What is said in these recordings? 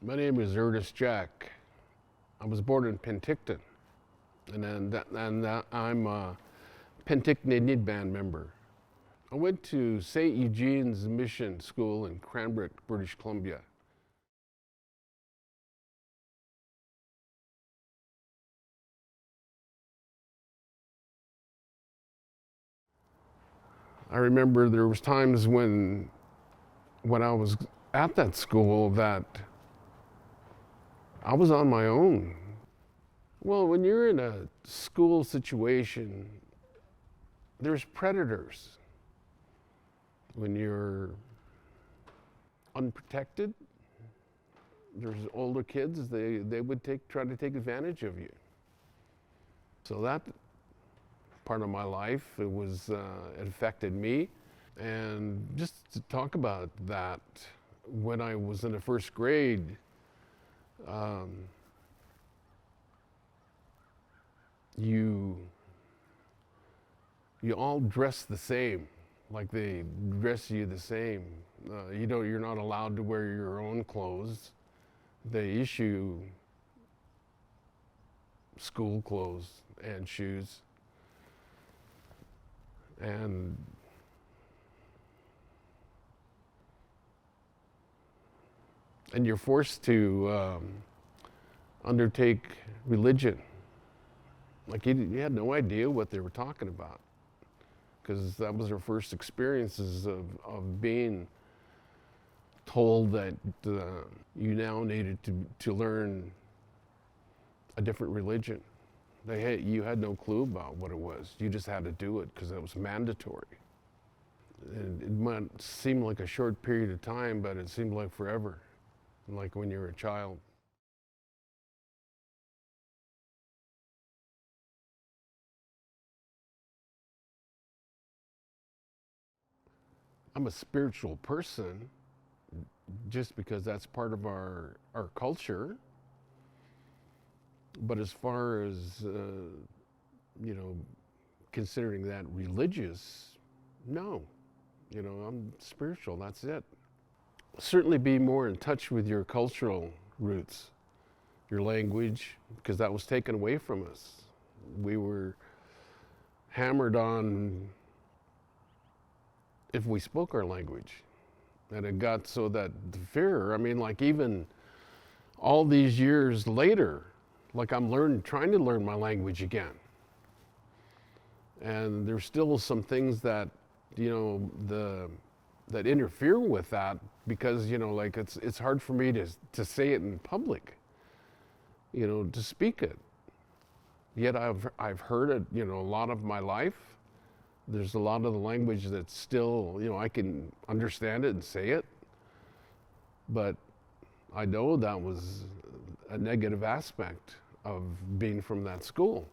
My name is Ernest Jack. I was born in Penticton, and I'm a Penticton Indian Band member. I went to St. Eugene's Mission School in Cranbrook, British Columbia. I remember there was times when I was at that school that I was on my own. Well, when you're in a school situation, there's predators. When you're unprotected, there's older kids, they would try to take advantage of you. So that part of my life, it affected me. And just to talk about that, when I was in the first grade, you all dress the same, like they dress you the same. You're not allowed to wear your own clothes. They issue school clothes and shoes. And you're forced to undertake religion. Like you had no idea what they were talking about, because that was our first experiences of being told that you now needed to learn a different religion. You had no clue about what it was. You just had to do it because it was mandatory. And it might seem like a short period of time, but it seemed like forever, like when you were a child. I'm a spiritual person just because that's part of our culture. But as far as, considering that religious, no. I'm spiritual, that's it. Certainly be more in touch with your cultural roots, your language, because that was taken away from us. We were hammered on if we spoke our language. And it got so that the fear, like even all these years later, like I'm trying to learn my language again. And there's still some things that, that interfere with that because, like it's hard for me to say it in public, to speak it. Yet I've heard it, a lot of my life. There's a lot of the language that's still, I can understand it and say it, but I know that was a negative aspect of being from that school.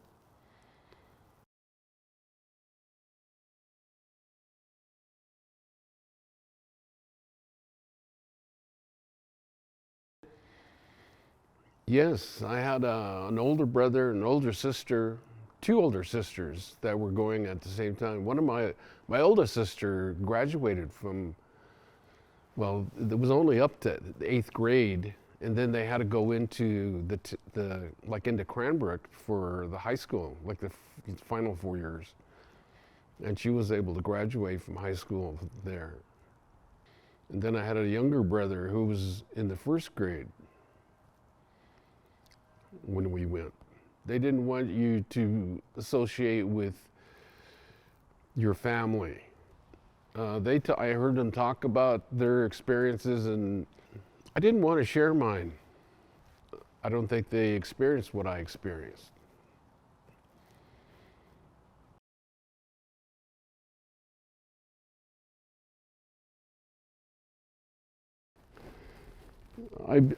Yes, I had an older brother, an older sister, two older sisters that were going at the same time. One of my oldest sister graduated from, well, it was only up to the 8th grade, and then they had to go into into Cranbrook for the high school, like the final 4 years. And she was able to graduate from high school there. And then I had a younger brother who was in the 1st grade when we went. They didn't want you to associate with your family. I heard them talk about their experiences, and I didn't want to share mine. I don't think they experienced what I experienced.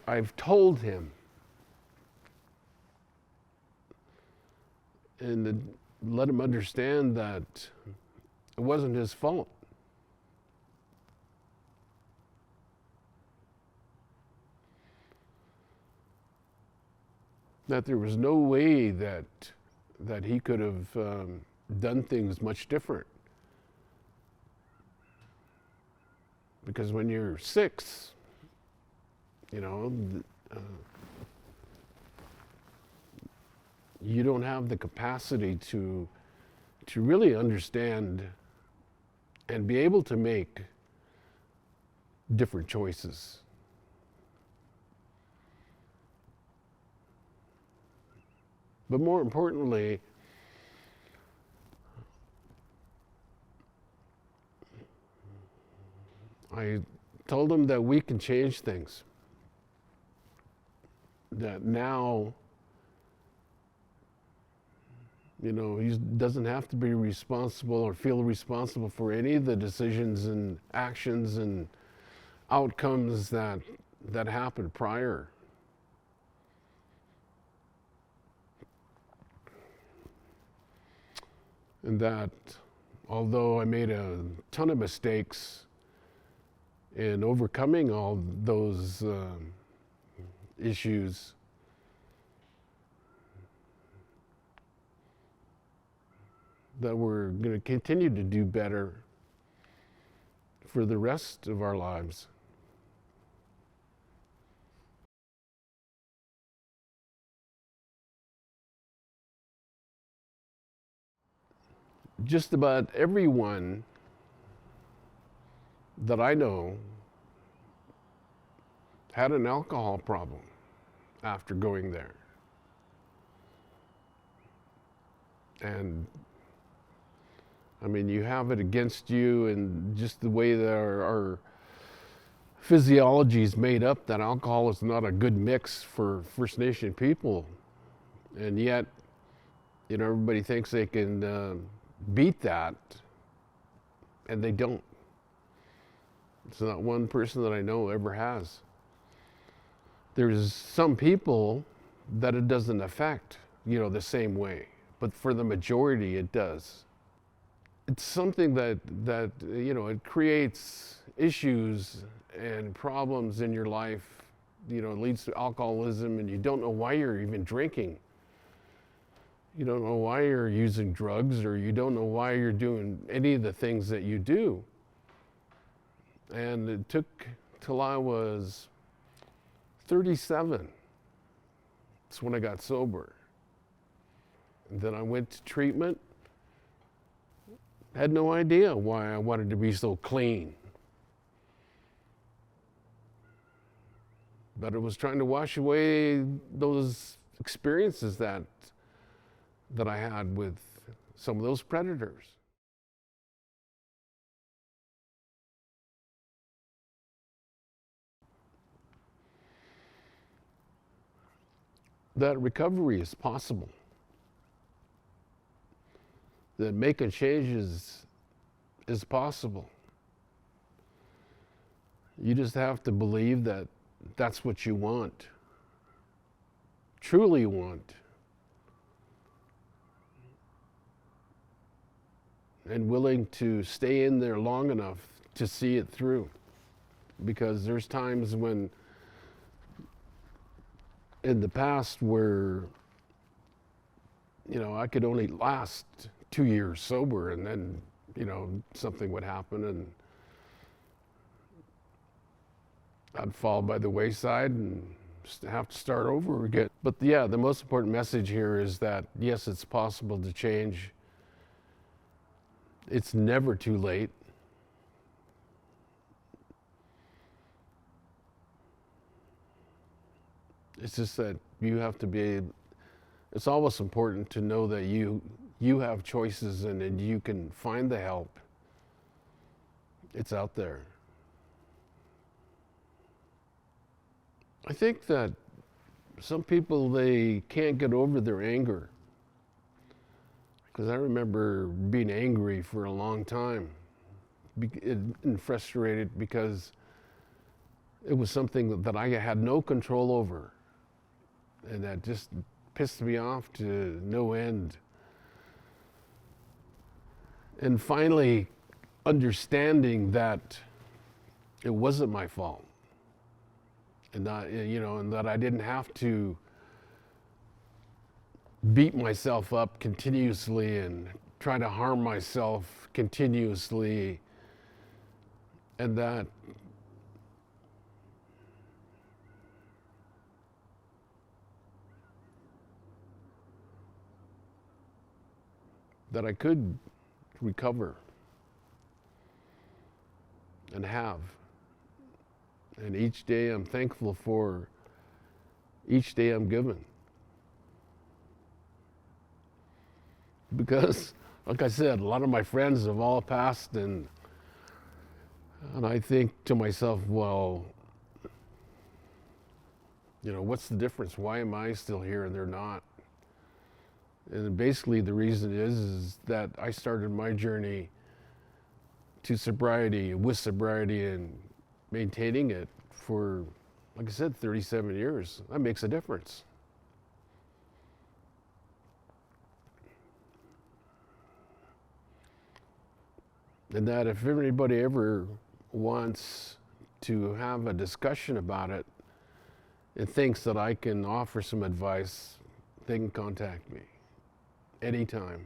I've told him, and let him understand that it wasn't his fault. That there was no way that he could have done things much different. Because when you're 6, you don't have the capacity to really understand and be able to make different choices. But more importantly, I told him that we can change things. That now, you know, he doesn't have to be responsible or feel responsible for any of the decisions and actions and outcomes that happened prior. And that although I made a ton of mistakes in overcoming all those issues, that we're going to continue to do better for the rest of our lives. Just about everyone that I know had an alcohol problem after going there. And I mean, you have it against you, and just the way that our physiology is made up, that alcohol is not a good mix for First Nation people. And yet, you know, everybody thinks they can beat that, and they don't. It's not one person that I know ever has. There's some people that it doesn't affect, you know, the same way, but for the majority it does. It's something that you know, it creates issues and problems in your life. You know, it leads to alcoholism, and you don't know why you're even drinking. You don't know why you're using drugs, or you don't know why you're doing any of the things that you do. And it took till I was 37. That's when I got sober. And then I went to treatment. Had no idea why I wanted to be so clean. But it was trying to wash away those experiences that I had with some of those predators. That recovery is possible. That making changes is possible. You just have to believe that that's what you want, truly want, and willing to stay in there long enough to see it through. Because there's times when, in the past, where, you know, I could only last 2 years sober, and then, you know, something would happen and I'd fall by the wayside and have to start over again. But yeah, the most important message here is that, yes, it's possible to change. It's never too late. It's just that you have to be, it's always important to know that you have choices, and you can find the help. It's out there. I think that some people, they can't get over their anger. Because I remember being angry for a long time and frustrated because it was something that I had no control over. And that just pissed me off to no end. And finally understanding that it wasn't my fault. And that, you know, and that I didn't have to beat myself up continuously and try to harm myself continuously. And that that I could recover and have. And each day I'm thankful for each day I'm given. Because, like I said, a lot of my friends have all passed, and I think to myself, well, you know, what's the difference? Why am I still here and they're not? And basically the reason is that I started my journey to sobriety, with sobriety and maintaining it for, like I said, 37 years. That makes a difference. And that if anybody ever wants to have a discussion about it and thinks that I can offer some advice, they can contact me anytime.